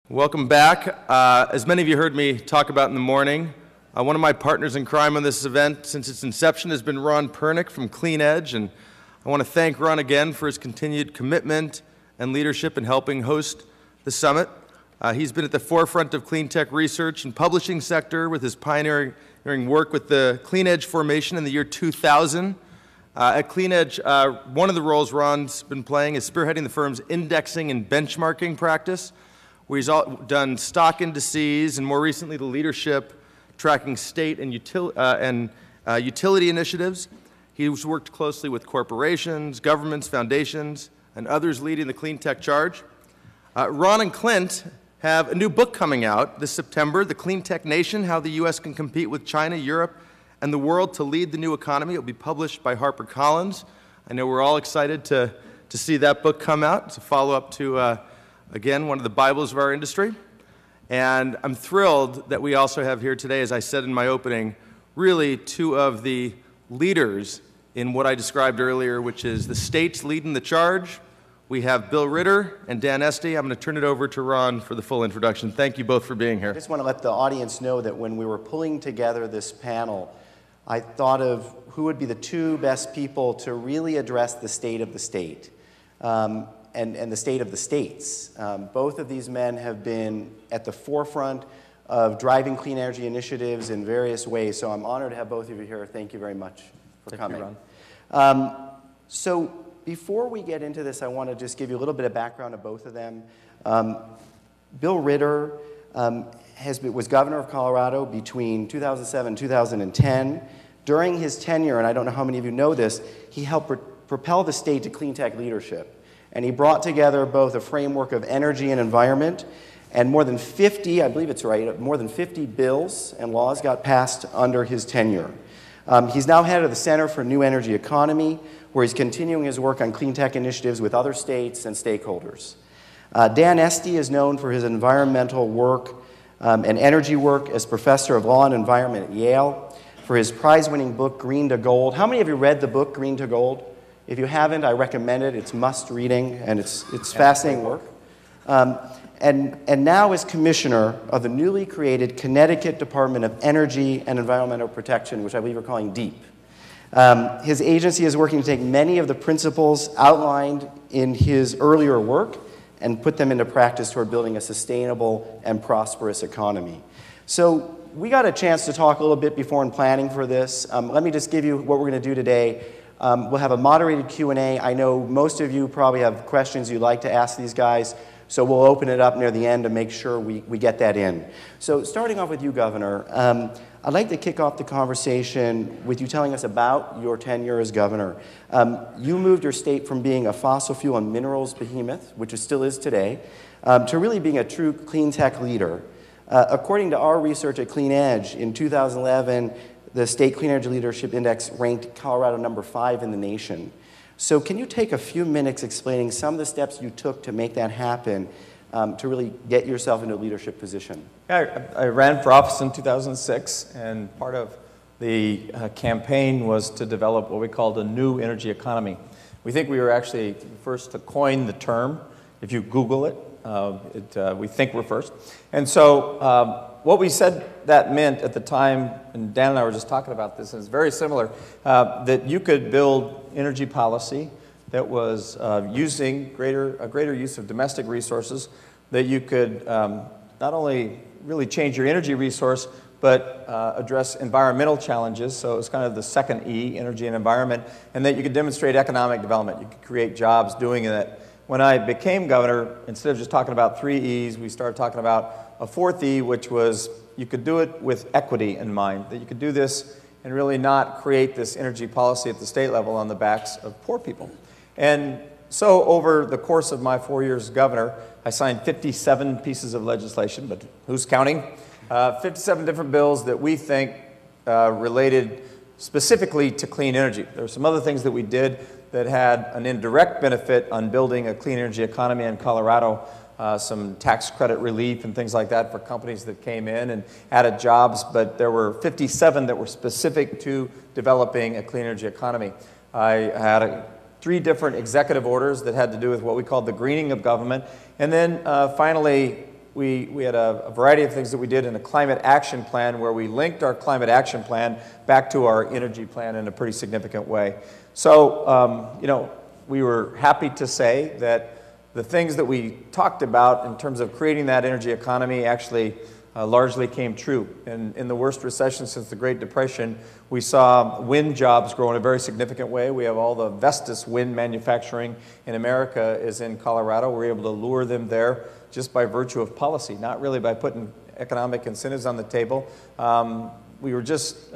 Welcome back. As many of you heard me talk about in the morning, one of my partners in crime on this event since its inception has been Ron Pernick from Clean Edge, and I want to thank Ron again for his continued commitment and leadership in helping host the summit. He's been at the forefront of clean tech research and publishing sector with his pioneering work with the Clean Edge formation in the year 2000. At Clean Edge, one of the roles Ron's been playing is spearheading the firm's indexing and benchmarking practice, where he's done stock indices and more recently the leadership tracking state and utility initiatives. He's worked closely with corporations, governments, foundations, and others leading the clean tech charge. Ron and Clint have a new book coming out this September, The Clean Tech Nation, How the U.S. Can Compete with China, Europe, and the World to Lead the New Economy. It will be published by HarperCollins. I know we're all excited to see that book come out. It's a follow-up to again, one of the Bibles of our industry. And I'm thrilled that we also have here today, as I said in my opening, really two of the leaders in what I described earlier, which is the states leading the charge. We have Bill Ritter and Dan Esty. I'm going to turn it over to Ron for the full introduction. Thank you both for being here. I just want to let the audience know that when we were pulling together this panel, I thought of who would be the two best people to really address the state of the state. And the state of the states. Both of these men have been at the forefront of driving clean energy initiatives in various ways, so I'm honored to have both of you here. Thank you very much for coming. Thank you, Ron. So before we get into this, I want to just give you a little bit of background of both of them. Bill Ritter was governor of Colorado between 2007 and 2010. During his tenure, and I don't know how many of you know this, he helped propel the state to clean tech leadership. And he brought together both a framework of energy and environment, and more than 50, I believe it's right, more than 50 bills and laws got passed under his tenure. He's now head of the Center for New Energy Economy, where he's continuing his work on clean tech initiatives with other states and stakeholders. Dan Esty is known for his environmental work and energy work as professor of law and environment at Yale, for his prize-winning book, Green to Gold. How many of you read the book, Green to Gold? If you haven't, I recommend it. It's must reading, and it's fascinating work. And now is commissioner of the newly created Connecticut Department of Energy and Environmental Protection, which I believe we're calling DEEP. His agency is working to take many of the principles outlined in his earlier work and put them into practice toward building a sustainable and prosperous economy. So we got a chance to talk a little bit before in planning for this. Let me just give you what we're going to do today. We'll have a moderated Q&A. I know most of you probably have questions you'd like to ask these guys, so we'll open it up near the end to make sure we get that in. So starting off with you, Governor, I'd like to kick off the conversation with you telling us about your tenure as governor. You moved your state from being a fossil fuel and minerals behemoth, which it still is today, to really being a true clean tech leader. According to our research at Clean Edge, in 2011, the State Clean Energy Leadership Index ranked Colorado number 5 in the nation. So can you take a few minutes explaining some of the steps you took to make that happen, to really get yourself into a leadership position? I ran for office in 2006, and part of the campaign was to develop what we called a new energy economy. We think we were actually first to coin the term. If you Google it, we think we're first. And so what we said that meant at the time, and Dan and I were just talking about this, and it's very similar, that you could build energy policy that was using a greater use of domestic resources, that you could not only really change your energy resource, but address environmental challenges, so it's kind of the second E, energy and environment, and that you could demonstrate economic development. You could create jobs doing that. When I became governor, instead of just talking about 3 E's, we started talking about a 4th E, which was you could do it with equity in mind, that you could do this and really not create this energy policy at the state level on the backs of poor people. And so over the course of my 4 years as governor, I signed 57 pieces of legislation, but who's counting? 57 different bills that we think related specifically to clean energy. There were some other things that we did that had an indirect benefit on building a clean energy economy in Colorado, some tax credit relief and things like that for companies that came in and added jobs, but there were 57 that were specific to developing a clean energy economy. I had 3 different executive orders that had to do with what we called the greening of government, and then finally we had a variety of things that we did in a climate action plan where we linked our climate action plan back to our energy plan in a pretty significant way. So, you know, we were happy to say that the things that we talked about in terms of creating that energy economy actually largely came true. And in the worst recession since the Great Depression, we saw wind jobs grow in a very significant way. We have all the Vestas wind manufacturing in America is in Colorado. We're able to lure them there just by virtue of policy, not really by putting economic incentives on the table. We were just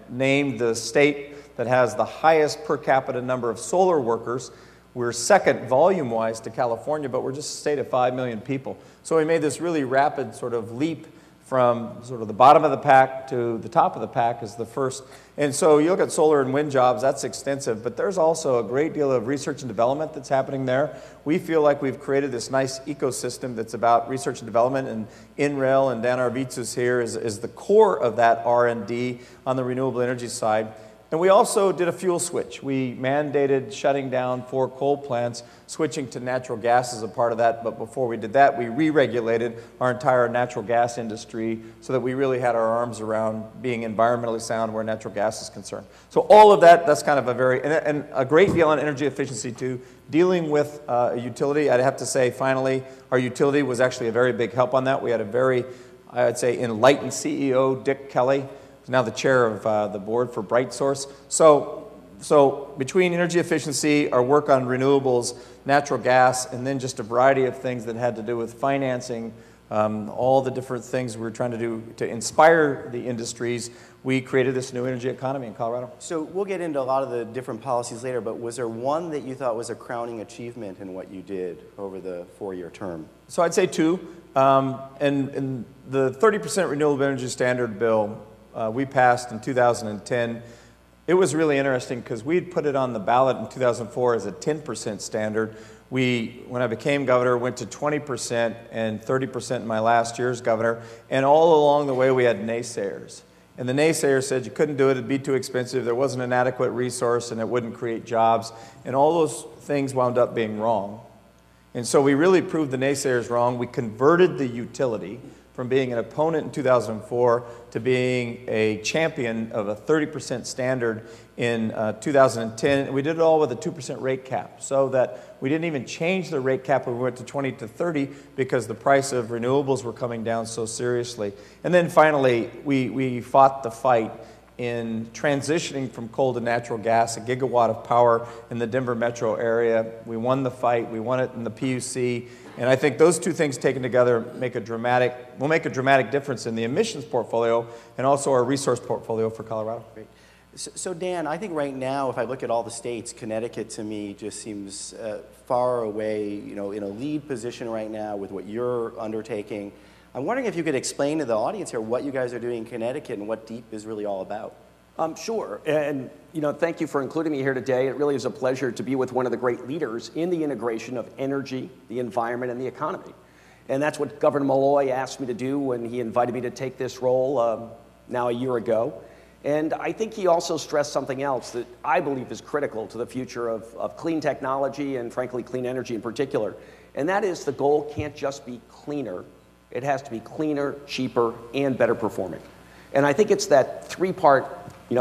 named the state that has the highest per capita number of solar workers. We're second volume-wise to California, but we're just a state of 5 million people. So we made this really rapid sort of leap from sort of the bottom of the pack to the top of the pack as the first. And so you look at solar and wind jobs, that's extensive, but there's also a great deal of research and development that's happening there. We feel like we've created this nice ecosystem that's about research and development, and INRAIL and Dan Arvitzus here is the core of that R&D on the renewable energy side. And we also did a fuel switch. We mandated shutting down 4 coal plants, switching to natural gas as a part of that. But before we did that, we re-regulated our entire natural gas industry so that we really had our arms around being environmentally sound where natural gas is concerned. So all of that, that's kind of a very, and a great deal on energy efficiency too. Dealing with a utility, I'd have to say finally, our utility was actually a very big help on that. We had a very, I would say, enlightened CEO, Dick Kelly, now the chair of the board for BrightSource. So between energy efficiency, our work on renewables, natural gas, and then just a variety of things that had to do with financing, all the different things we were trying to do to inspire the industries, we created this new energy economy in Colorado. So we'll get into a lot of the different policies later, but was there one that you thought was a crowning achievement in what you did over the 4-year term? So I'd say 2. And the 30% renewable energy standard bill we passed in 2010. It was really interesting because we'd put it on the ballot in 2004 as a 10% standard. When I became governor, went to 20% and 30% in my last year as governor. And all along the way, we had naysayers. And the naysayers said you couldn't do it, it'd be too expensive, there wasn't an adequate resource, and it wouldn't create jobs. And all those things wound up being wrong. And so we really proved the naysayers wrong. We converted the utility from being an opponent in 2004 to being a champion of a 30% standard in 2010. We did it all with a 2% rate cap, so that we didn't even change the rate cap when we went to 20 to 30 because the price of renewables were coming down so seriously. And then finally, we fought the fight in transitioning from coal to natural gas, 1 gigawatt of power in the Denver metro area. We won the fight, we won it in the PUC, and I think those 2 things taken together will make a dramatic difference in the emissions portfolio and also our resource portfolio for Colorado. Great. So Dan, I think right now, if I look at all the states, Connecticut to me just seems far away, you know, in a lead position right now with what you're undertaking. I'm wondering if you could explain to the audience here what you guys are doing in Connecticut and what DEEP is really all about. Sure, and you know, thank you for including me here today. It really is a pleasure to be with one of the great leaders in the integration of energy, the environment, and the economy. And that's what Governor Malloy asked me to do when he invited me to take this role now a year ago. And I think he also stressed something else that I believe is critical to the future of clean technology and frankly clean energy in particular. And that is the goal can't just be cleaner, it has to be cleaner, cheaper, and better performing. And I think it's that 3-part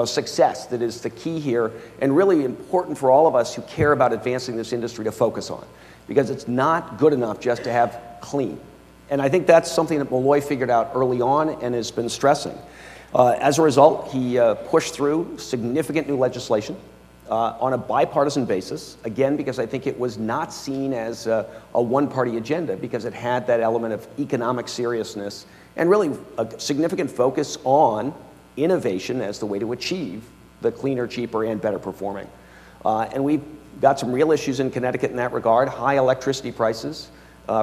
success that is the key here and really important for all of us who care about advancing this industry to focus on. Because it's not good enough just to have clean. And I think that's something that Malloy figured out early on and has been stressing. As a result, he pushed through significant new legislation on a bipartisan basis, again, because I think it was not seen as a one-party agenda because it had that element of economic seriousness and really a significant focus on innovation as the way to achieve the cleaner, cheaper, and better performing. And we've got some real issues in Connecticut in that regard, high electricity prices,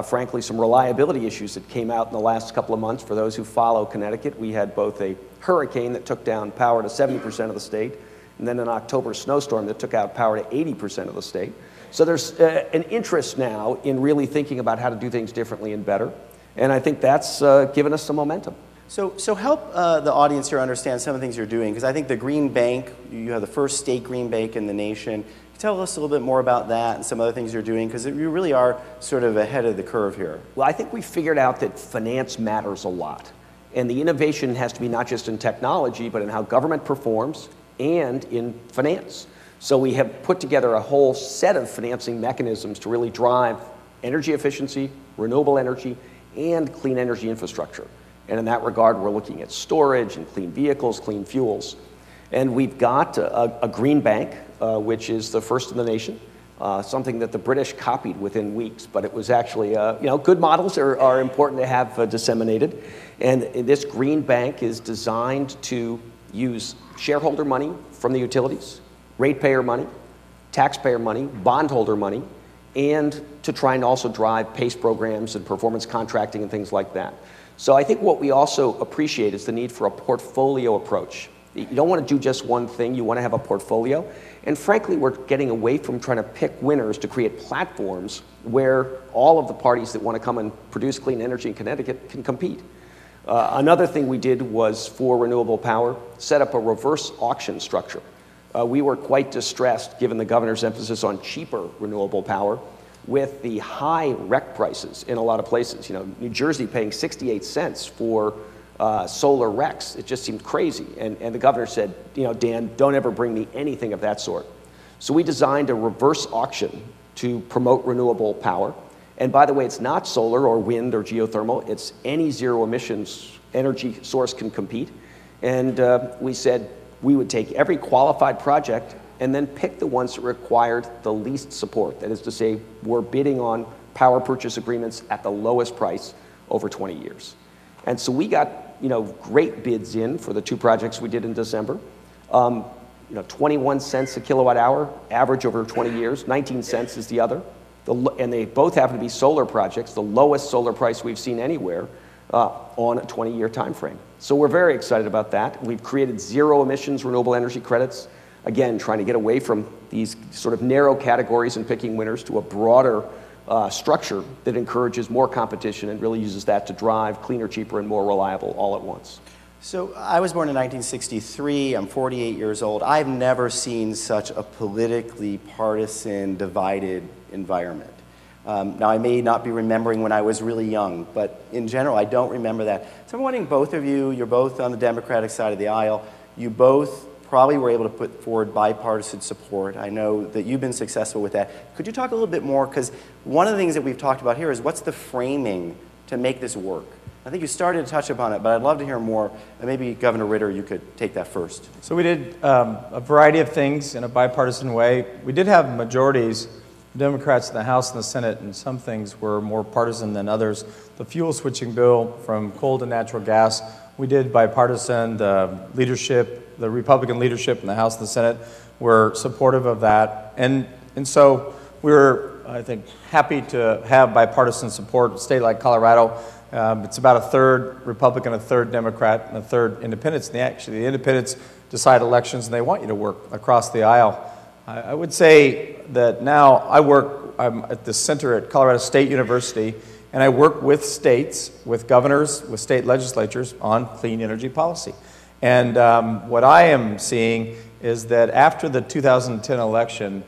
frankly, some reliability issues that came out in the last couple of months. For those who follow Connecticut, we had both a hurricane that took down power to 70% of the state, and then an October snowstorm that took out power to 80% of the state. So there's an interest now in really thinking about how to do things differently and better, and I think that's given us some momentum. So help the audience here understand some of the things you're doing, because I think the Green Bank, you have the first state green bank in the nation. Tell us a little bit more about that and some other things you're doing, because you really are sort of ahead of the curve here. Well, I think we figured out that finance matters a lot. And the innovation has to be not just in technology, but in how government performs and in finance. So we have put together a whole set of financing mechanisms to really drive energy efficiency, renewable energy, and clean energy infrastructure. And in that regard, we're looking at storage and clean vehicles, clean fuels. And we've got a green bank, which is the first in the nation, something that the British copied within weeks, but it was actually, good models are important to have disseminated. And this green bank is designed to use shareholder money from the utilities, ratepayer money, taxpayer money, bondholder money, and to try and also drive PACE programs and performance contracting and things like that. So I think what we also appreciate is the need for a portfolio approach. You don't want to do just one thing, you want to have a portfolio. And frankly, we're getting away from trying to pick winners to create platforms where all of the parties that want to come and produce clean energy in Connecticut can compete. Another thing we did was, for renewable power, set up a reverse auction structure. We were quite distressed, given the governor's emphasis on cheaper renewable power, with the high REC prices in a lot of places. New Jersey paying 68 cents for solar RECs. It just seemed crazy. And the governor said, Dan, don't ever bring me anything of that sort. So we designed a reverse auction to promote renewable power. And by the way, it's not solar or wind or geothermal. It's any zero emissions energy source can compete. And we said we would take every qualified project and then pick the ones that required the least support. That is to say, we're bidding on power purchase agreements at the lowest price over 20 years. And so we got, great bids in for the two projects we did in December. 21 cents a kilowatt hour, average over 20 years, 19 cents is the other. And they both happen to be solar projects, the lowest solar price we've seen anywhere on a 20-year time frame. So we're very excited about that. We've created zero emissions renewable energy credits, again, trying to get away from these sort of narrow categories and picking winners to a broader structure that encourages more competition and really uses that to drive cleaner, cheaper, and more reliable all at once. So I was born in 1963. I'm 48 years old. I've never seen such a politically partisan, divided environment. Now, I may not be remembering when I was really young, but in general, I don't remember that. So I'm wanting both of you, you're both on the Democratic side of the aisle, you both probably were able to put forward bipartisan support. I know that you've been successful with that. Could you talk a little bit more? Because one of the things that we've talked about here is what's the framing to make this work? I think you started to touch upon it, but I'd love to hear more. And maybe Governor Ritter, you could take that first. So we did a variety of things in a bipartisan way. We did have majorities, Democrats in the House and the Senate, and some things were more partisan than others. The fuel switching bill from coal to natural gas, we did bipartisan. The leadership, the Republican leadership in the House and the Senate were supportive of that. And so we were, I think, happy to have bipartisan support in a state like Colorado. It's about a third Republican, a third Democrat, and a third Independents. And actually, the Independents decide elections, and they want you to work across the aisle. I would say that now I'm at the center at Colorado State University, and I work with states, with governors, with state legislatures on clean energy policy. And what I am seeing is that after the 2010 election,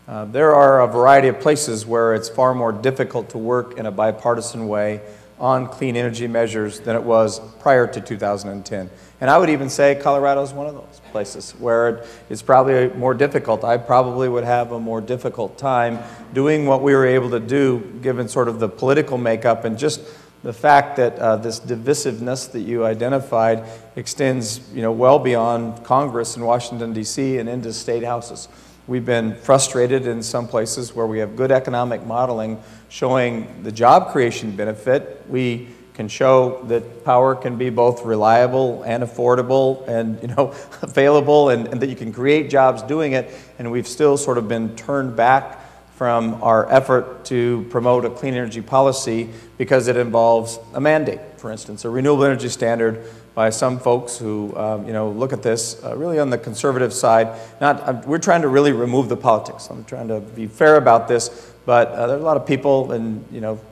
there are a variety of places where it's far more difficult to work in a bipartisan way on clean energy measures than it was prior to 2010. And I would even say Colorado is one of those places where it's probably more difficult. I probably would have a more difficult time doing what we were able to do given sort of the political makeup and just the fact that this divisiveness that you identified extends, well beyond Congress in Washington, D.C. and into state houses. We've been frustrated in some places where we have good economic modeling showing the job creation benefit. We can show that power can be both reliable and affordable and available and that you can create jobs doing it, and we've still sort of been turned back from our effort to promote a clean energy policy because it involves a mandate, for instance, a renewable energy standard by some folks who look at this really on the conservative side. We're trying to really remove the politics. I'm trying to be fair about this, But there are a lot of people, and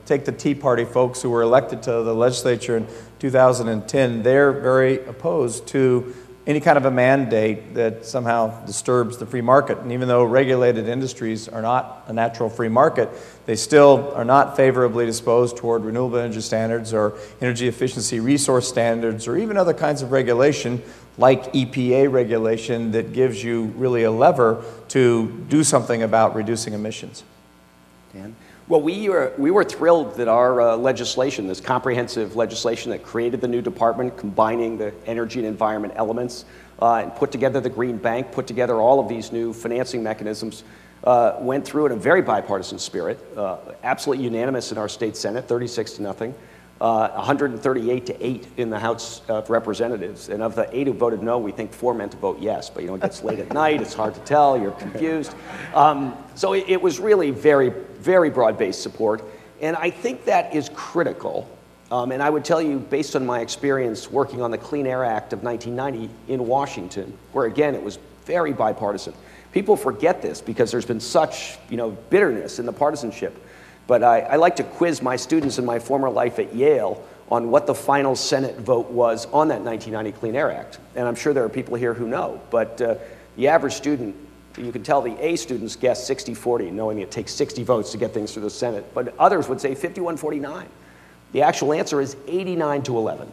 take the Tea Party folks who were elected to the legislature in 2010. They're very opposed to any kind of a mandate that somehow disturbs the free market. And even though regulated industries are not a natural free market, they still are not favorably disposed toward renewable energy standards or energy efficiency resource standards or even other kinds of regulation like EPA regulation that gives you really a lever to do something about reducing emissions. Dan? Well, we were thrilled that our legislation, this comprehensive legislation that created the new department, combining the energy and environment elements, and put together the Green Bank, put together all of these new financing mechanisms, went through in a very bipartisan spirit, absolutely unanimous in our state Senate, 36-0, 138-8 in the House of Representatives. And of the 8 who voted no, we think 4 meant to vote yes. But it gets late at night, it's hard to tell, you're confused. So it was really very, very broad-based support. And I think that is critical. And I would tell you, based on my experience working on the Clean Air Act of 1990 in Washington, where again, it was very bipartisan. People forget this because there's been such bitterness in the partisanship. But I like to quiz my students in my former life at Yale on what the final Senate vote was on that 1990 Clean Air Act. And I'm sure there are people here who know. But the average student, you can tell the A students guess 60-40, knowing it takes 60 votes to get things through the Senate. But others would say 51-49. The actual answer is 89-11.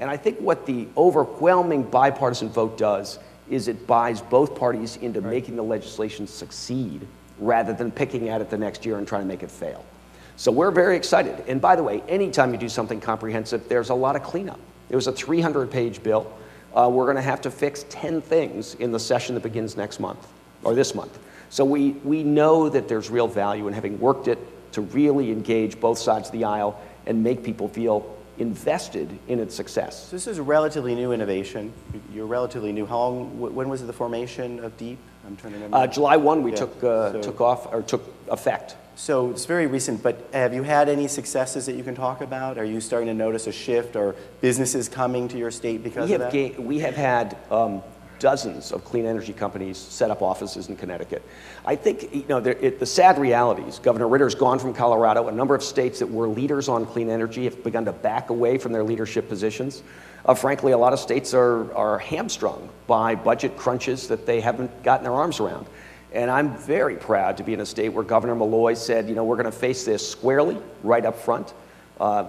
And I think what the overwhelming bipartisan vote does is it buys both parties into making the legislation succeed rather than picking at it the next year and trying to make it fail. So we're very excited. And by the way, anytime you do something comprehensive, there's a lot of cleanup. It was a 300-page bill. We're going to have to fix 10 things in the session that begins next month, or this month. So we know that there's real value in having worked it to really engage both sides of the aisle and make people feel invested in its success. So this is a relatively new innovation. You're relatively new. How long, when was the formation of DEEP? I'm trying to remember. July 1, we took effect. So it's very recent, but have you had any successes that you can talk about? Are you starting to notice a shift or businesses coming to your state because of that? We have had dozens of clean energy companies set up offices in Connecticut. I think the sad reality is Governor Ritter's gone from Colorado. A number of states that were leaders on clean energy have begun to back away from their leadership positions. Frankly, a lot of states are hamstrung by budget crunches that they haven't gotten their arms around. And I'm very proud to be in a state where Governor Malloy said, we're going to face this squarely right up front.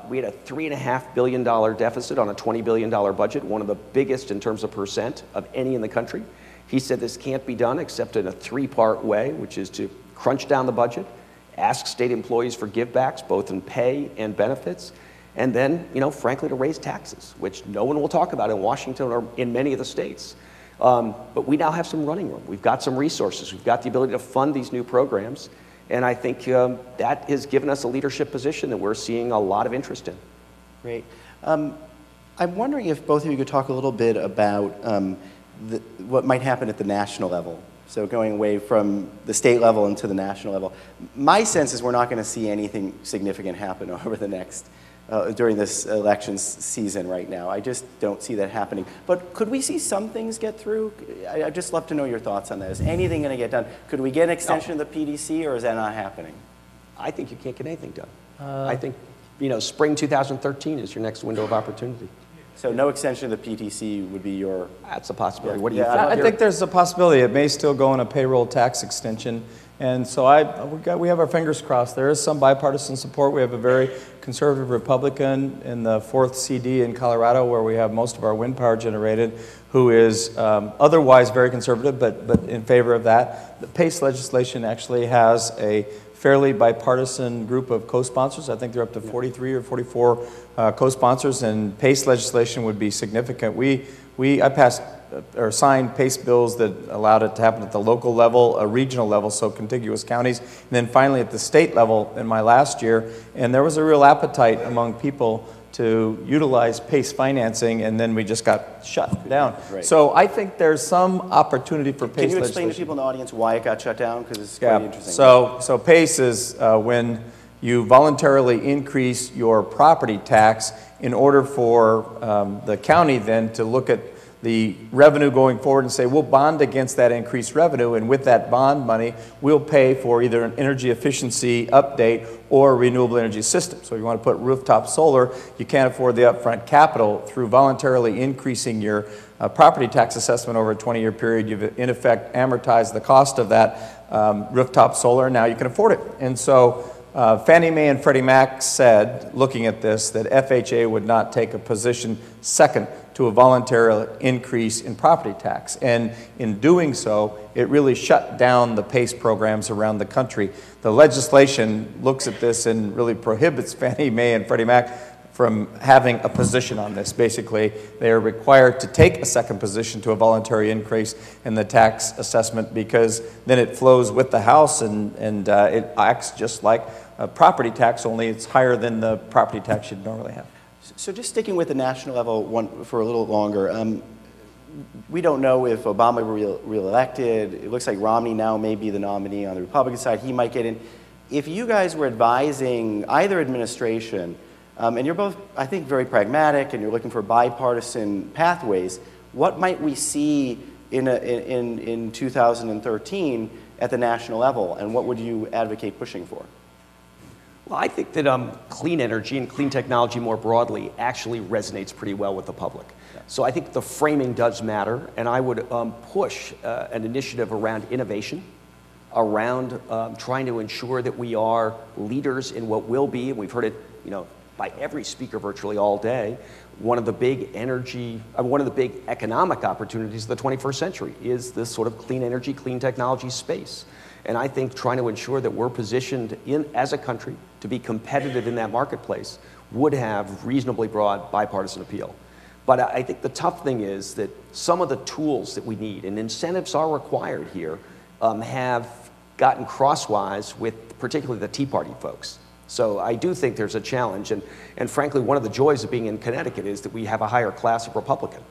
We had a $3.5 billion deficit on a $20 billion budget, one of the biggest in terms of percent of any in the country. He said this can't be done except in a 3-part way, which is to crunch down the budget, ask state employees for givebacks, both in pay and benefits, and then, frankly, to raise taxes, which no one will talk about in Washington or in many of the states. But we now have some running room. We've got some resources. We've got the ability to fund these new programs. And I think that has given us a leadership position that we're seeing a lot of interest in. Great. I'm wondering if both of you could talk a little bit about what might happen at the national level. So going away from the state level into the national level. My sense is we're not going to see anything significant happen over the next during this elections season right now. I just don't see that happening. But could we see some things get through? I'd just love to know your thoughts on that. Is anything going to get done? Could we get an extension of the PDC, or is that not happening? I think you can't get anything done. I think, spring 2013 is your next window of opportunity. So no extension of the PTC would be your... That's a possibility. What do you Yeah, think? I think there's a possibility. It may still go in a payroll tax extension. And so we have our fingers crossed. There is some bipartisan support. We have a very conservative Republican in the 4th CD in Colorado, where we have most of our wind power generated, who is otherwise very conservative, but in favor of that. The PACE legislation actually has a fairly bipartisan group of co-sponsors. I think they're up to 43 or 44 co-sponsors, and PACE legislation would be significant. I passed or signed PACE bills that allowed it to happen at the local level, a regional level, so contiguous counties, and then finally at the state level in my last year. And there was a real appetite among people to utilize PACE financing, and then we just got shut down. Right. So I think there's some opportunity for PACE legislation. Can you explain to people in the audience why it got shut down? Because it's quite interesting. So PACE is when you voluntarily increase your property tax in order for the county then to look at the revenue going forward and say, we'll bond against that increased revenue, and with that bond money, we'll pay for either an energy efficiency update or a renewable energy system. So if you want to put rooftop solar, you can't afford the upfront capital. Through voluntarily increasing your property tax assessment over a 20-year period, you've in effect amortized the cost of that rooftop solar, and now you can afford it. And so Fannie Mae and Freddie Mac said, looking at this, that FHA would not take a position second to a voluntary increase in property tax. And in doing so, it really shut down the PACE programs around the country. The legislation looks at this and really prohibits Fannie Mae and Freddie Mac from having a position on this. Basically, they are required to take a second position to a voluntary increase in the tax assessment, because then it flows with the house, and it acts just like a property tax, only it's higher than the property tax you'd normally have. So just sticking with the national level for a little longer, we don't know if Obama will be reelected. It looks like Romney now may be the nominee on the Republican side. He might get in. If you guys were advising either administration, and you're both, I think, very pragmatic, and you're looking for bipartisan pathways, what might we see in 2013 at the national level, and what would you advocate pushing for? Well, I think that clean energy and clean technology more broadly actually resonates pretty well with the public. Yeah. So I think the framing does matter, and I would push an initiative around innovation, around trying to ensure that we are leaders in what will be, and we've heard it, by every speaker virtually all day, one of the big economic opportunities of the 21st century is this sort of clean energy, clean technology space. And I think trying to ensure that we're positioned as a country to be competitive in that marketplace would have reasonably broad bipartisan appeal. But I think the tough thing is that some of the tools that we need, and incentives are required here, have gotten crosswise with particularly the Tea Party folks. So I do think there's a challenge, and frankly, one of the joys of being in Connecticut is that we have a higher class of Republican.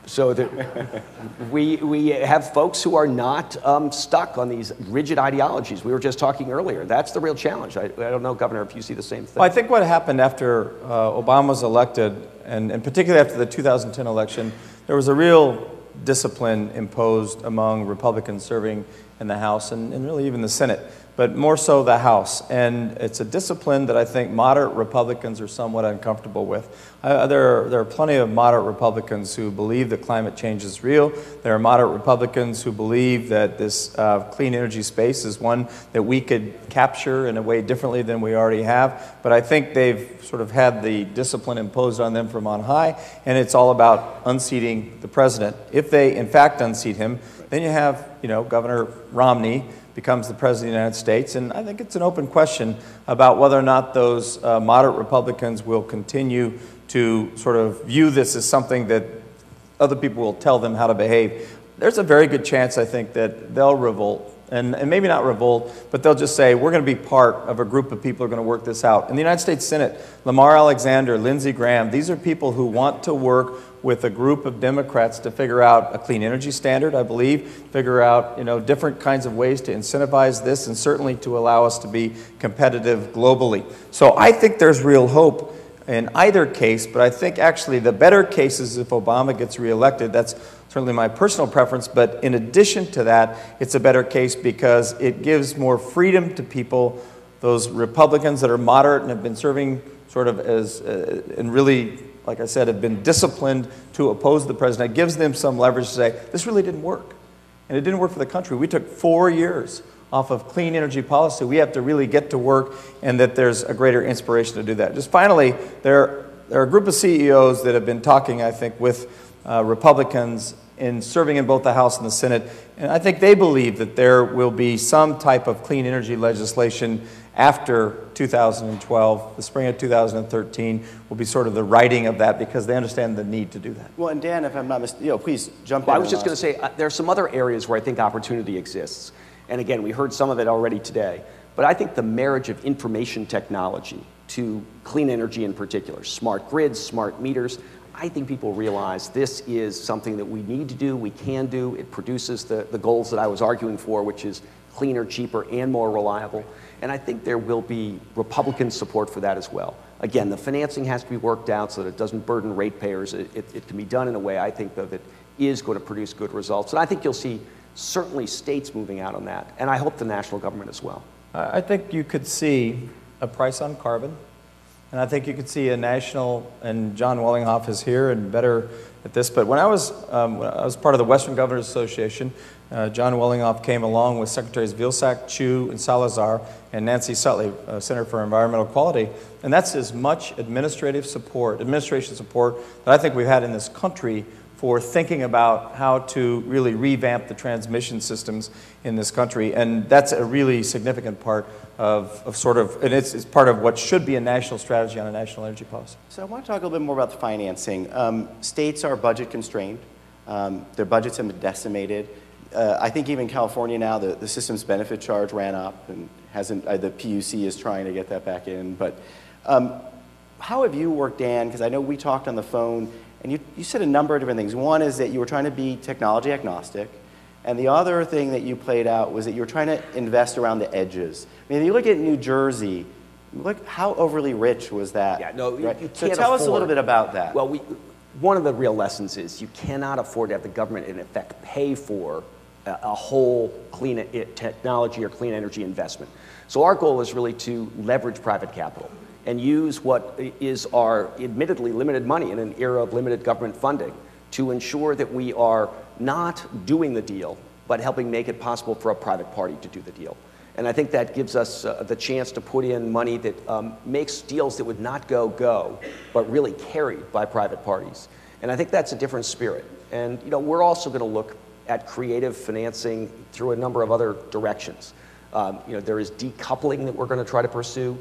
So that we have folks who are not stuck on these rigid ideologies. We were just talking earlier. That's the real challenge. I don't know, Governor, if you see the same thing. Well, I think what happened after Obama was elected, and particularly after the 2010 election, there was a real discipline imposed among Republicans serving in the House and really even the Senate, but more so the House. And it's a discipline that I think moderate Republicans are somewhat uncomfortable with. There are plenty of moderate Republicans who believe that climate change is real. There are moderate Republicans who believe that this clean energy space is one that we could capture in a way differently than we already have. But I think they've sort of had the discipline imposed on them from on high, and it's all about unseating the president. If they, in fact, unseat him, then you have, Governor Romney becomes the President of the United States, and I think it's an open question about whether or not those moderate Republicans will continue to sort of view this as something that other people will tell them how to behave. There's a very good chance, I think, that they'll revolt, and maybe not revolt, but they'll just say, we're going to be part of a group of people who are going to work this out. In the United States Senate, Lamar Alexander, Lindsey Graham, these are people who want to work with a group of Democrats to figure out a clean energy standard, I believe, figure out different kinds of ways to incentivize this, and certainly to allow us to be competitive globally. So I think there's real hope in either case, but I think actually the better case is if Obama gets reelected. That's certainly my personal preference, but in addition to that, it's a better case because it gives more freedom to people, those Republicans that are moderate and have been serving sort of as, and really, like I said, have been disciplined to oppose the president. It gives them some leverage to say, this really didn't work. And it didn't work for the country. We took 4 years off of clean energy policy. We have to really get to work, and that there's a greater inspiration to do that. Just finally, there are a group of CEOs that have been talking, I think, with Republicans in serving in both the House and the Senate, and I think they believe that there will be some type of clean energy legislation after 2012, the spring of 2013, will be sort of the writing of that because they understand the need to do that. Well, and Dan, if I'm not mistaken, please jump in. Well, I was just going to say, there are some other areas where I think opportunity exists. And again, we heard some of it already today. But I think the marriage of information technology to clean energy in particular, smart grids, smart meters, I think people realize this is something that we need to do, we can do. It produces the goals that I was arguing for, which is cleaner, cheaper, and more reliable. And I think there will be Republican support for that as well. Again, the financing has to be worked out so that it doesn't burden ratepayers. It can be done in a way, I think, though, that is going to produce good results. And I think you'll see certainly states moving out on that, and I hope the national government as well. I think you could see a price on carbon, and I think you could see a national, and John Wellinghoff is here and better at this, but when I was part of the Western Governors Association, John Wellinghoff came along with Secretaries Vilsack, Chu, and Salazar, and Nancy Sutley, Center for Environmental Quality, and that's as much administration support that I think we've had in this country for thinking about how to really revamp the transmission systems in this country. And that's a really significant part of sort of, and it's part of what should be a national strategy on a national energy policy. So I want to talk a little bit more about the financing. States are budget constrained. Their budgets have been decimated. I think even California now, the system's benefit charge ran up and hasn't, the PUC is trying to get that back in. But how have you worked, Dan? Because I know we talked on the phone, and you said a number of different things. One is that you were trying to be technology agnostic, and the other thing that you played out was that you were trying to invest around the edges. I mean, if you look at New Jersey, look how overly rich was that. Yeah, no, right? you can't So tell us a little afford- bit about that. Well, one of the real lessons is you cannot afford to have the government, in effect, pay for a whole clean technology or clean energy investment. So our goal is really to leverage private capital and use what is our admittedly limited money in an era of limited government funding to ensure that we are not doing the deal, but helping make it possible for a private party to do the deal. And I think that gives us the chance to put in money that makes deals that would not go, but really carried by private parties. And I think that's a different spirit. And we're also going to look at creative financing through a number of other directions. There is decoupling that we're going to try to pursue.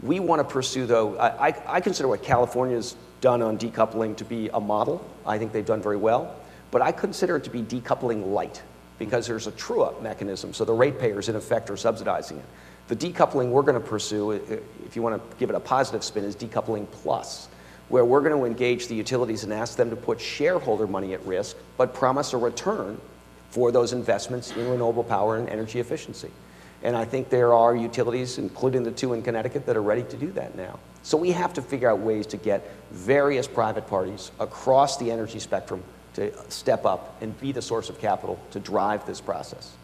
We want to pursue, though, I consider what California's done on decoupling to be a model. I think they've done very well. But I consider it to be decoupling light, because there's a true-up mechanism, so the ratepayers, in effect, are subsidizing it. The decoupling we're going to pursue, if you want to give it a positive spin, is decoupling plus, where we're going to engage the utilities and ask them to put shareholder money at risk, but promise a return for those investments in renewable power and energy efficiency. And I think there are utilities, including the two in Connecticut, that are ready to do that now. So we have to figure out ways to get various private parties across the energy spectrum to step up and be the source of capital to drive this process.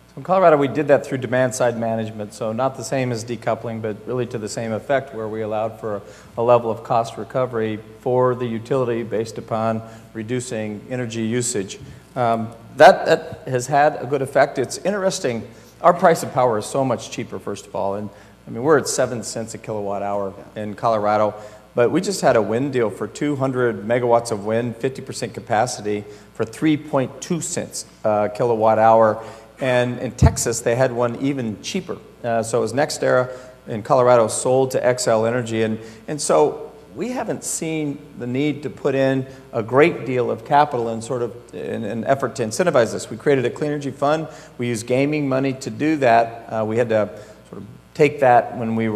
So in Colorado, we did that through demand-side management, so not the same as decoupling, but really to the same effect, where we allowed for a level of cost recovery for the utility based upon reducing energy usage. That has had a good effect. It's interesting. Our price of power is so much cheaper, first of all, and I mean, we're at 7 cents a kilowatt hour in Colorado, but we just had a wind deal for 200 megawatts of wind, 50% capacity, for 3.2 cents a kilowatt hour. And in Texas, they had one even cheaper. So it was NextEra in Colorado sold to XL Energy. And so we haven't seen the need to put in a great deal of capital in sort of in an effort to incentivize this. We created a clean energy fund. We used gaming money to do that. We had to sort of take that when we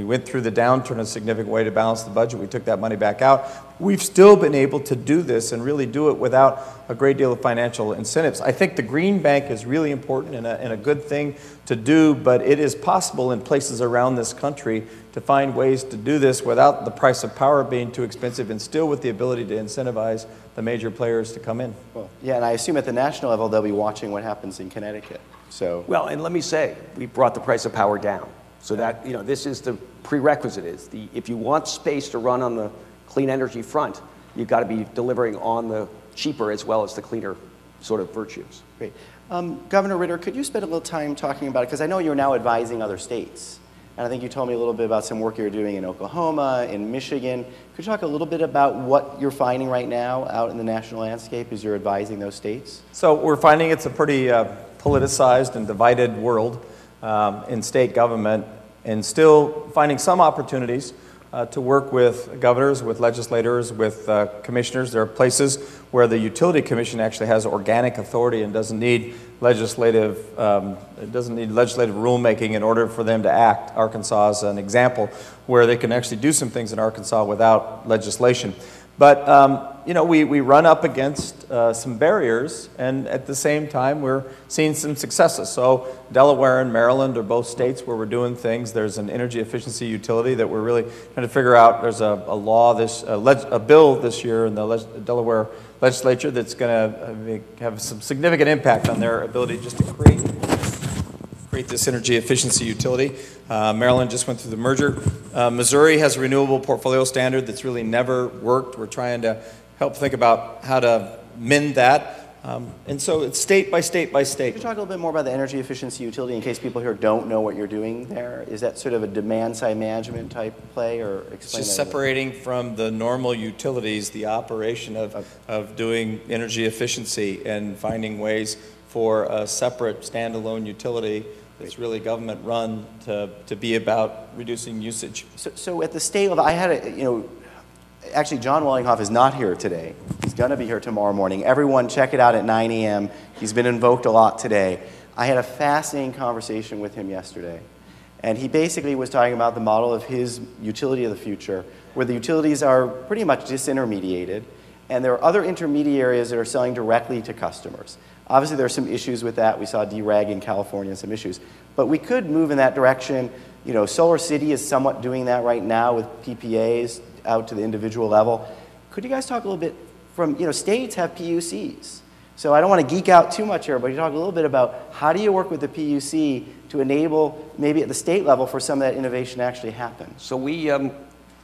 went through the downturn in a significant way to balance the budget. We took that money back out. We've still been able to do this and really do it without a great deal of financial incentives. I think the green bank is really important and a good thing to do, but it is possible in places around this country to find ways to do this without the price of power being too expensive and still with the ability to incentivize the major players to come in. Well, yeah, and I assume at the national level they'll be watching what happens in Connecticut. So well, and let me say, we brought the price of power down. So that, this is the prerequisite is if you want space to run on the clean energy front, you've got to be delivering on the cheaper as well as the cleaner sort of virtues. Great. Governor Ritter, could you spend a little time talking about it? Because I know you're now advising other states. And I think you told me a little bit about some work you're doing in Oklahoma, in Michigan. Could you talk a little bit about what you're finding right now out in the national landscape as you're advising those states? So we're finding it's a pretty politicized and divided world in state government, and still finding some opportunities to work with governors, with legislators, with commissioners. There are places where the Utility Commission actually has organic authority and doesn't need legislative rulemaking in order for them to act. Arkansas is an example where they can actually do some things in Arkansas without legislation. But you know, we run up against some barriers, and at the same time, we're seeing some successes. So Delaware and Maryland are both states where we're doing things. There's an energy efficiency utility that we're really trying to figure out. There's a bill this year in the Delaware legislature that's going to have some significant impact on their ability just to create this energy efficiency utility. Maryland just went through the merger. Missouri has a renewable portfolio standard that's really never worked. We're trying to help think about how to mend that. And so it's state by state by state. Could you talk a little bit more about the energy efficiency utility in case people here don't know what you're doing there? Is that sort of a demand-side management type play, or explain Just that separating from the normal utilities the operation of doing energy efficiency and finding ways for a separate standalone utility that's really government run to be about reducing usage. So at the state level, I had actually John Wellinghoff is not here today. He's going to be here tomorrow morning. Everyone check it out at 9 a.m. He's been invoked a lot today. I had a fascinating conversation with him yesterday. And he basically was talking about the model of his utility of the future, where the utilities are pretty much disintermediated, and there are other intermediaries that are selling directly to customers. Obviously, there are some issues with that. We saw dereg in California and some issues. But we could move in that direction. You know, Solar City is somewhat doing that right now with PPAs out to the individual level. Could you guys talk a little bit from, states have PUCs. So I don't want to geek out too much here, but you talk a little bit about how do you work with the PUC to enable maybe at the state level for some of that innovation to actually happen? So we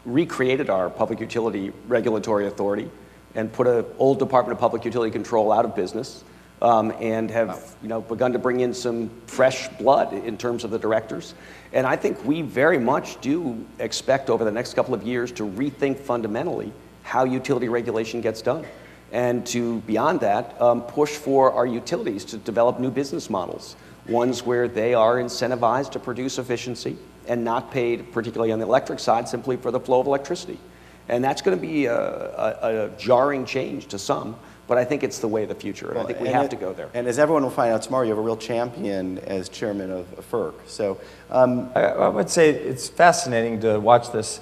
recreated our Public Utility Regulatory Authority and put an old Department of Public Utility Control out of business. And have begun to bring in some fresh blood in terms of the directors. And I think we very much do expect over the next couple of years to rethink fundamentally how utility regulation gets done. And to, beyond that, push for our utilities to develop new business models, ones where they are incentivized to produce efficiency and not paid, particularly on the electric side, simply for the flow of electricity. And that's going to be a jarring change to some. But I think it's the way of the future, and I think we have to go there. And as everyone will find out tomorrow, you have a real champion as chairman of FERC. So I would say it's fascinating to watch this,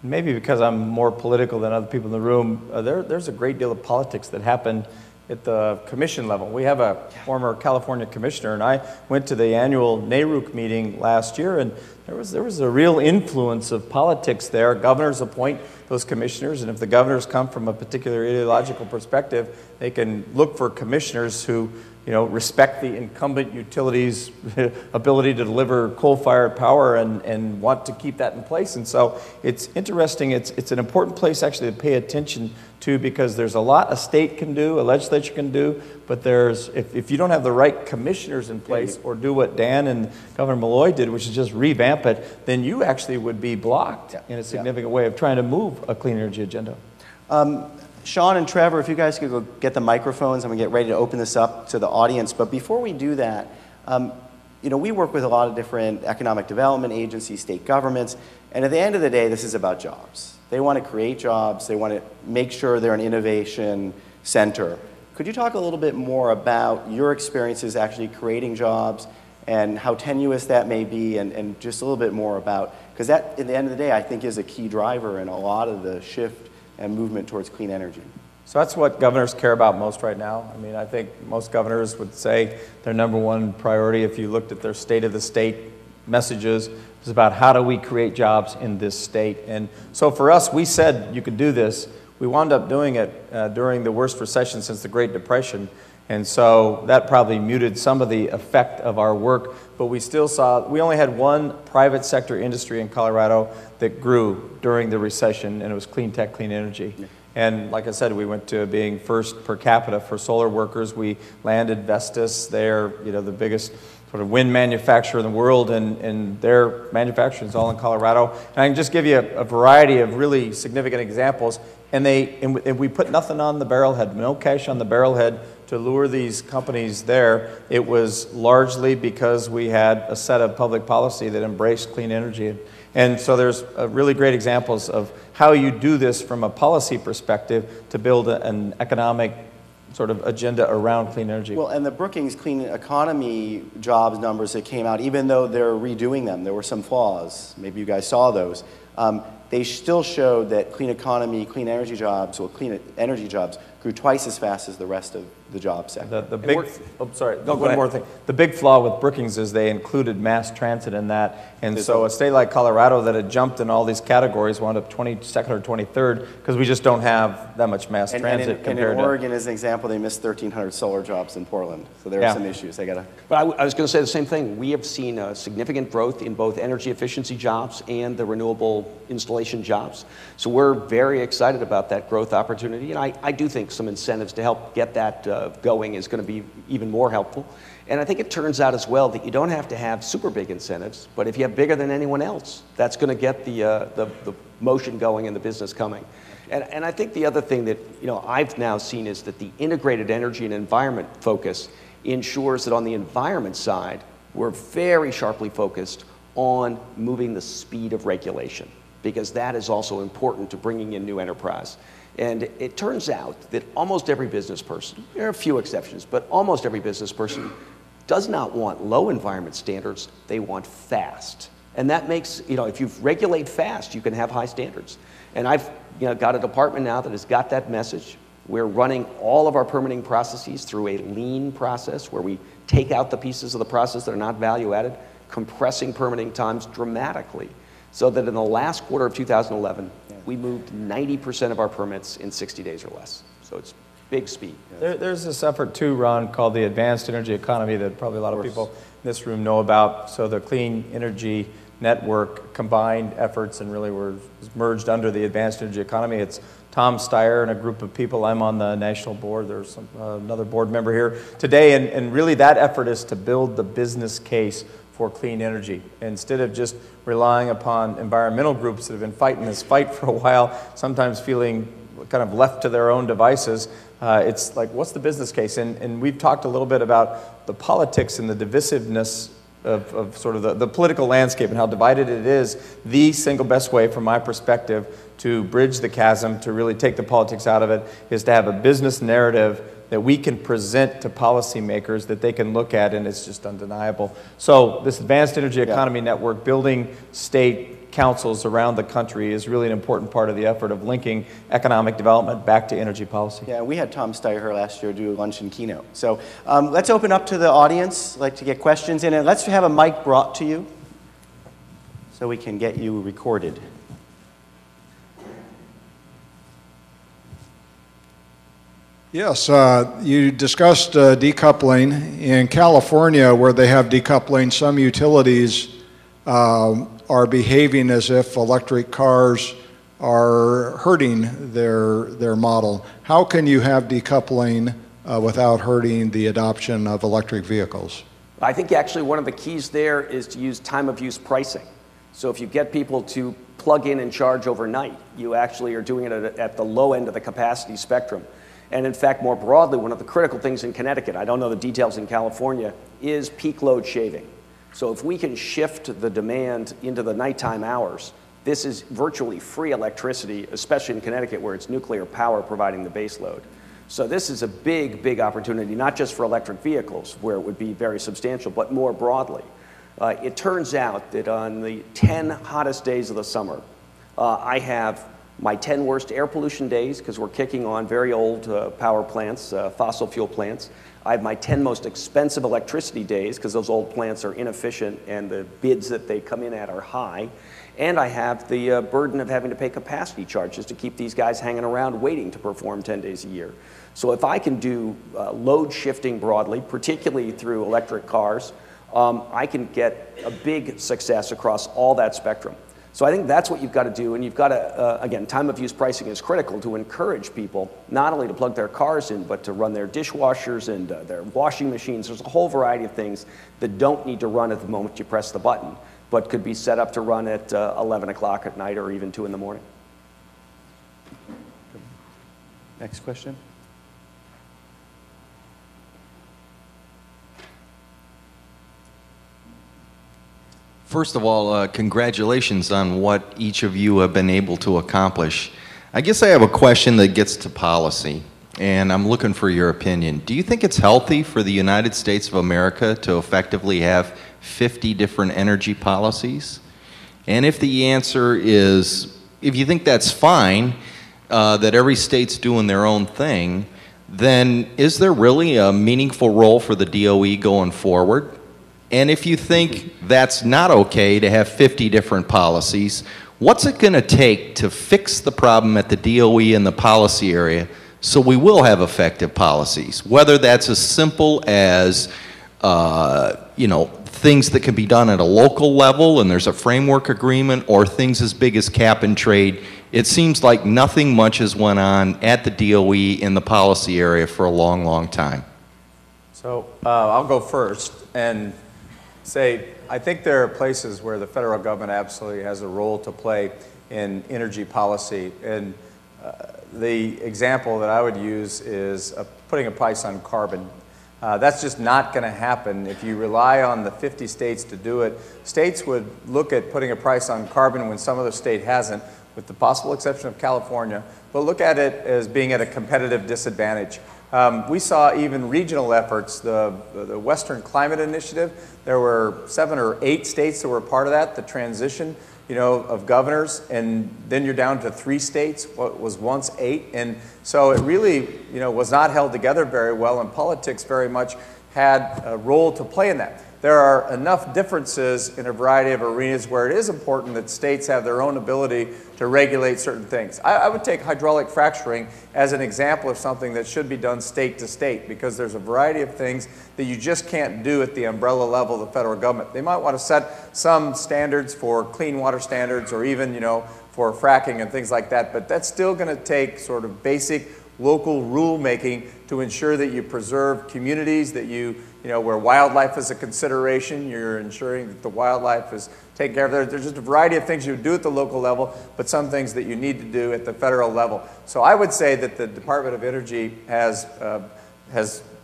maybe because I'm more political than other people in the room. There's a great deal of politics that happened at the commission level. We have a former California commissioner, and I went to the annual NARUC meeting last year, and there was a real influence of politics there. Governors appoint those commissioners, and if the governors come from a particular ideological perspective, they can look for commissioners who respect the incumbent utilities' ability to deliver coal-fired power and want to keep that in place. And so it's interesting. It's an important place actually to pay attention to, because there's a lot a state can do, a legislature can do, but if you don't have the right commissioners in place or do what Dan and Governor Malloy did, which is just revamp it, then you actually would be blocked in a significant way of trying to move a clean energy agenda. Sean and Trevor, if you guys could go get the microphones, I'm going to get ready to open this up to the audience. But before we do that, we work with a lot of different economic development agencies, state governments, and at the end of the day, this is about jobs. They want to create jobs. They want to make sure they're an innovation center. Could you talk a little bit more about your experiences actually creating jobs and how tenuous that may be, and just a little bit more about, because that, at the end of the day, I think is a key driver in a lot of the shift and movement towards clean energy. So that's what governors care about most right now. I mean, I think most governors would say their number one priority, if you looked at their state of the state messages, is about how do we create jobs in this state. And so for us, we said you could do this. We wound up doing it during the worst recession since the Great Depression. And so that probably muted some of the effect of our work, but we still saw, we only had one private sector industry in Colorado that grew during the recession, and it was clean tech, clean energy. Yeah. And like I said, we went to being first per capita for solar workers. We landed Vestas. They're the biggest sort of wind manufacturer in the world, and their manufacturing is all in Colorado. And I can just give you a variety of really significant examples. And we put nothing on the barrelhead, no cash on the barrelhead to lure these companies there. It was largely because we had a set of public policy that embraced clean energy. And so there's really great examples of how you do this from a policy perspective to build an economic sort of agenda around clean energy. Well, and the Brookings Clean Economy jobs numbers that came out, even though they're redoing them, there were some flaws. Maybe you guys saw those. they still showed that clean economy, clean energy jobs, or clean energy jobs grew twice as fast as the rest of the job sector. The big, oh, sorry, No, one more thing. The big flaw with Brookings is they included mass transit in that, and so a state like Colorado that had jumped in all these categories wound up 22nd or 23rd because we just don't have that much mass transit and compared in Oregon, as an example, they missed 1,300 solar jobs in Portland, so there are some issues. They got to. But I was going to say the same thing. We have seen significant growth in both energy efficiency jobs and the renewable installation jobs. So we're very excited about that growth opportunity, and I do think some incentives to help get that going is going to be even more helpful. And I think it turns out as well that you don't have to have super big incentives, but if you have bigger than anyone else, that's going to get the motion going and the business coming. And I think the other thing that I've now seen is that the integrated energy and environment focus ensures that on the environment side, we're very sharply focused on moving the speed of regulation, because that is also important to bringing in new enterprise. And it turns out that almost every business person, there are a few exceptions, but almost every business person does not want low environment standards, they want fast. And that makes, if you regulate fast, you can have high standards. And I've got a department now that has got that message. We're running all of our permitting processes through a lean process where we take out the pieces of the process that are not value added, compressing permitting times dramatically, so that in the last quarter of 2011, we moved 90% of our permits in 60 days or less. So it's big speed. There's this effort too, Ron, called the Advanced Energy Economy that probably a lot of people in this room know about. So the Clean Energy Network combined efforts and really were merged under the Advanced Energy Economy. It's Tom Steyer and a group of people. I'm on the national board. There's another board member here today. And really that effort is to build the business case for clean energy. Instead of just relying upon environmental groups that have been fighting this fight for a while, sometimes feeling kind of left to their own devices, it's like, what's the business case? And we've talked a little bit about the politics and the divisiveness of sort of the political landscape and how divided it is. The single best way, from my perspective, to bridge the chasm, to really take the politics out of it, is to have a business narrative that we can present to policymakers that they can look at, and it's just undeniable. So this Advanced Energy Economy Network, building state councils around the country, is really an important part of the effort of linking economic development back to energy policy. Yeah, we had Tom Steyer here last year do a luncheon keynote. So let's open up to the audience. I'd like to get questions in, and let's have a mic brought to you so we can get you recorded. Yes, you discussed decoupling. In California, where they have decoupling, some utilities are behaving as if electric cars are hurting their model. How can you have decoupling without hurting the adoption of electric vehicles? I think actually one of the keys there is to use time of use pricing. So if you get people to plug in and charge overnight, you actually are doing it at the low end of the capacity spectrum. And in fact, more broadly, one of the critical things in Connecticut, I don't know the details in California, is peak load shaving. So if we can shift the demand into the nighttime hours, this is virtually free electricity, especially in Connecticut where it's nuclear power providing the base load. So this is a big, big opportunity, not just for electric vehicles, where it would be very substantial, but more broadly. It turns out that on the 10 hottest days of the summer, I have my 10 worst air pollution days, because we're kicking on very old power plants, fossil fuel plants. I have my 10 most expensive electricity days, because those old plants are inefficient and the bids that they come in at are high. And I have the burden of having to pay capacity charges to keep these guys hanging around waiting to perform 10 days a year. So if I can do load shifting broadly, particularly through electric cars, I can get a big success across all that spectrum. So I think that's what you've got to do, and you've got to, again, time of use pricing is critical to encourage people not only to plug their cars in, but to run their dishwashers and their washing machines. There's a whole variety of things that don't need to run at the moment you press the button, but could be set up to run at 11 o'clock at night or even 2 in the morning. Next question. First of all, congratulations on what each of you have been able to accomplish. I guess I have a question that gets to policy, and I'm looking for your opinion. Do you think it's healthy for the United States of America to effectively have 50 different energy policies? And if the answer is if you think that's fine, that every state's doing their own thing, then is there really a meaningful role for the DOE going forward? And if you think that's not okay to have 50 different policies, what's it going to take to fix the problem at the DOE and the policy area so we will have effective policies? Whether that's as simple as, you know, things that can be done at a local level and there's a framework agreement, or things as big as cap and trade. It seems like nothing much has went on at the DOE in the policy area for a long, long time. So I'll go first and say, I think there are places where the federal government absolutely has a role to play in energy policy. And the example that I would use is putting a price on carbon. That's just not going to happen if you rely on the 50 states to do it. States would look at putting a price on carbon when some other state hasn't, with the possible exception of California, but look at it as being at a competitive disadvantage. We saw even regional efforts, the Western Climate Initiative. There were 7 or 8 states that were part of that, the transition, you know, of governors, and then you're down to 3 states, what was once 8. And so it really, you know, was not held together very well, and politics very much had a role to play in that. There are enough differences in a variety of arenas where it is important that states have their own ability to regulate certain things. I would take hydraulic fracturing as an example of something that should be done state to state, because there's a variety of things that you just can't do at the umbrella level of the federal government. They might want to set some standards for clean water standards, or even, you know, for fracking and things like that, but that's still going to take sort of basic local rulemaking to ensure that you preserve communities, that you know, where wildlife is a consideration, you're ensuring that the wildlife is taken care of. There's just a variety of things you do at the local level, but some things that you need to do at the federal level. So I would say that the Department of Energy has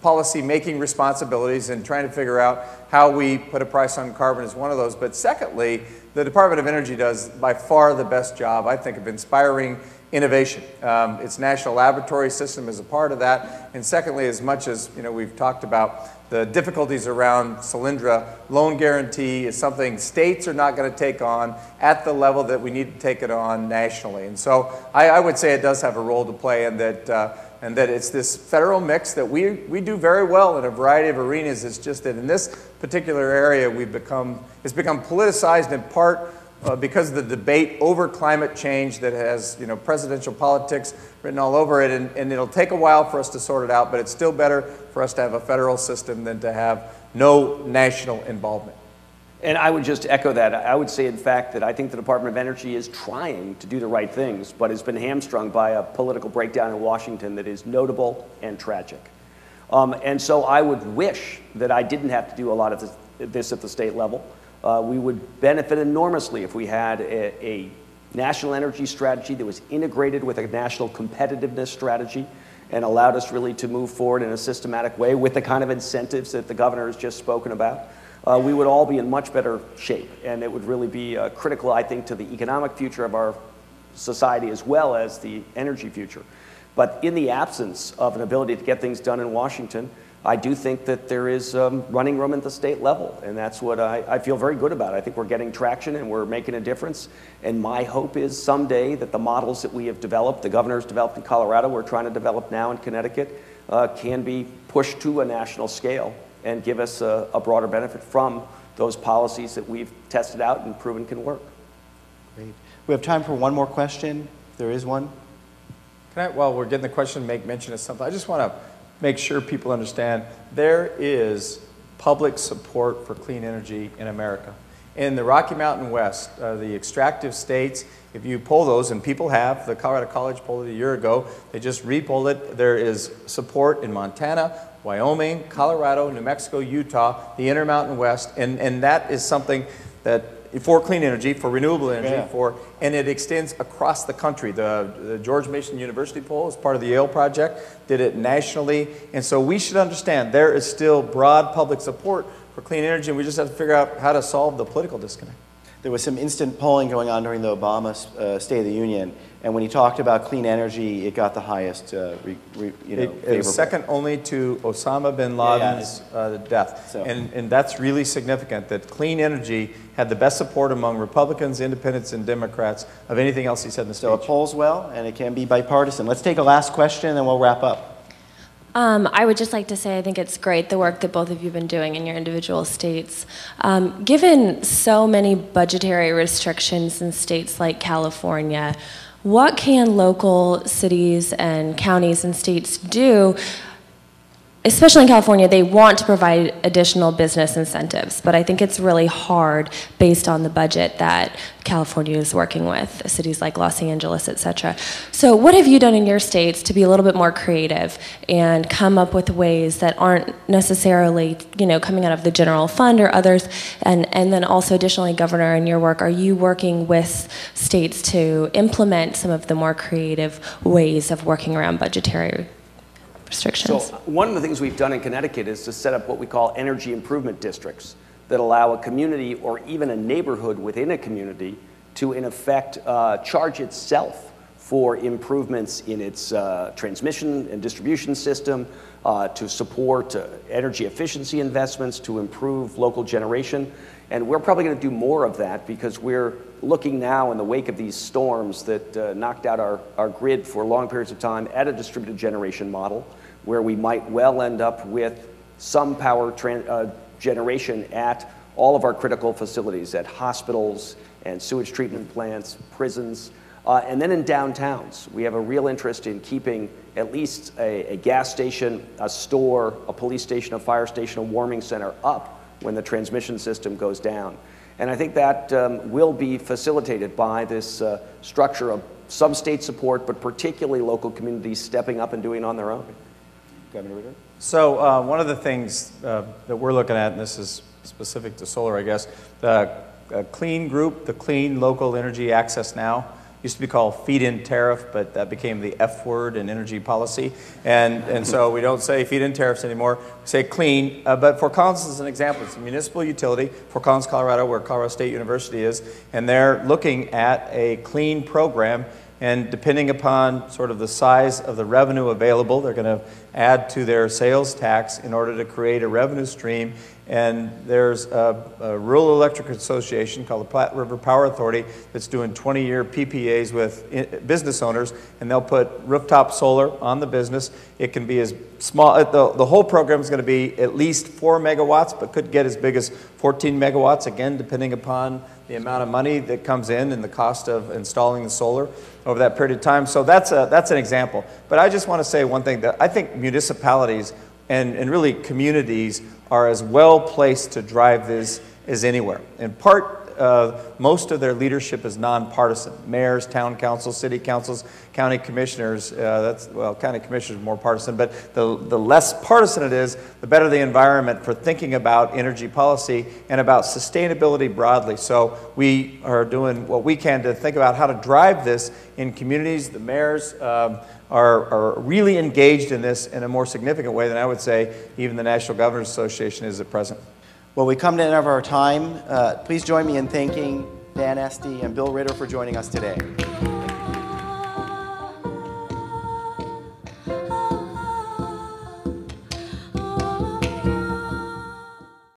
policy-making responsibilities, and trying to figure out how we put a price on carbon is one of those. But secondly, the Department of Energy does by far the best job, I think, of inspiring innovation. Its national laboratory system is a part of that. And secondly, as much as, you know, we've talked about the difficulties around Solyndra, loan guarantee is something states are not going to take on at the level that we need to take it on nationally. And so I would say it does have a role to play, and that it's this federal mix that we do very well in a variety of arenas. It's just that in this particular area it's become politicized in part because of the debate over climate change that has, you know, presidential politics written all over it, and it'll take a while for us to sort it out, but it's still better for us to have a federal system than to have no national involvement. And I would just echo that. I would say, in fact, that I think the Department of Energy is trying to do the right things, but has been hamstrung by a political breakdown in Washington that is notable and tragic. And so I would wish that I didn't have to do a lot of this at the state level. We would benefit enormously if we had a national energy strategy that was integrated with a national competitiveness strategy and allowed us really to move forward in a systematic way with the kind of incentives that the governor has just spoken about. We would all be in much better shape, and it would really be critical, I think, to the economic future of our society as well as the energy future. But in the absence of an ability to get things done in Washington, I do think that there is running room at the state level, and that's what I feel very good about. I think we're getting traction and we're making a difference, and my hope is someday that the models that we have developed, the governor's developed in Colorado, we're trying to develop now in Connecticut, can be pushed to a national scale and give us a broader benefit from those policies that we've tested out and proven can work. Great. We have time for one more question, if there is one. Can I, while we're getting the question, make mention of something? I just want to make sure people understand there is public support for clean energy in America. In the Rocky Mountain West, the extractive states, if you poll those, and people have, the Colorado College polled it a year ago, they just re-polled it, there is support in Montana, Wyoming, Colorado, New Mexico, Utah, the Intermountain West, and that is something that for clean energy, for renewable energy, and it extends across the country. The George Mason University poll, as part of the Yale project, did it nationally, and so we should understand there is still broad public support for clean energy, and we just have to figure out how to solve the political disconnect. there was some instant polling going on during the Obama State of the Union, and when he talked about clean energy, it got the highest, favorable. It was second only to Osama bin Laden's death. So. And that's really significant, that clean energy had the best support among Republicans, Independents, and Democrats of anything else he said in the speech. So it polls well, and it can be bipartisan. Let's take a last question, and then we'll wrap up. I would just like to say I think it's great the work that both of you have been doing in your individual states. Given so many budgetary restrictions in states like California, what can local cities and counties and states do? Especially in California, they want to provide additional business incentives, but I think it's really hard based on the budget that California is working with, cities like Los Angeles, et cetera. So what have you done in your states to be a little bit more creative and come up with ways that aren't necessarily, coming out of the general fund or others? And then also additionally, Governor, in your work, are you working with states to implement some of the more creative ways of working around budgetary restrictions? So one of the things we've done in Connecticut is to set up what we call energy improvement districts that allow a community or even a neighborhood within a community to, in effect, charge itself for improvements in its transmission and distribution system, to support energy efficiency investments, to improve local generation. And we're probably going to do more of that because we're looking now in the wake of these storms that knocked out our grid for long periods of time at a distributed generation model, where we might well end up with some power generation at all of our critical facilities, at hospitals and sewage treatment plants, prisons, and then in downtowns. We have a real interest in keeping at least a gas station, a store, a police station, a fire station, a warming center up when the transmission system goes down. And I think that will be facilitated by this structure of some state support, but particularly local communities stepping up and doing it on their own. Governor Ritter? So one of the things that we're looking at, and this is specific to solar, I guess, the CLEAN group, the Clean Local Energy Access Now, used to be called feed-in tariff, but that became the F word in energy policy. And so we don't say feed-in tariffs anymore, we say clean. But Fort Collins is an example. It's a municipal utility, Fort Collins, Colorado, where Colorado State University is, and they're looking at a clean program. And depending upon sort of the size of the revenue available, they're going to add to their sales tax in order to create a revenue stream. And there's a rural electric association called the Platte River Power Authority that's doing 20-year PPAs with business owners, and they'll put rooftop solar on the business. It can be as small, the whole program is going to be at least 4 megawatts, but could get as big as 14 megawatts, again, depending upon the amount of money that comes in and the cost of installing the solar over that period of time. So that's an example. But I just want to say one thing, that I think municipalities and really communities are as well placed to drive this as anywhere. In part, most of their leadership is nonpartisan. Mayors, town councils, city councils, county commissioners, county commissioners are more partisan, but the less partisan it is, the better the environment for thinking about energy policy and about sustainability broadly. So we are doing what we can to think about how to drive this in communities. The mayors are really engaged in this in a more significant way than I would say even the National Governors Association is at present. Well, we come to the end of our time. Please join me in thanking Dan Esty and Bill Ritter for joining us today.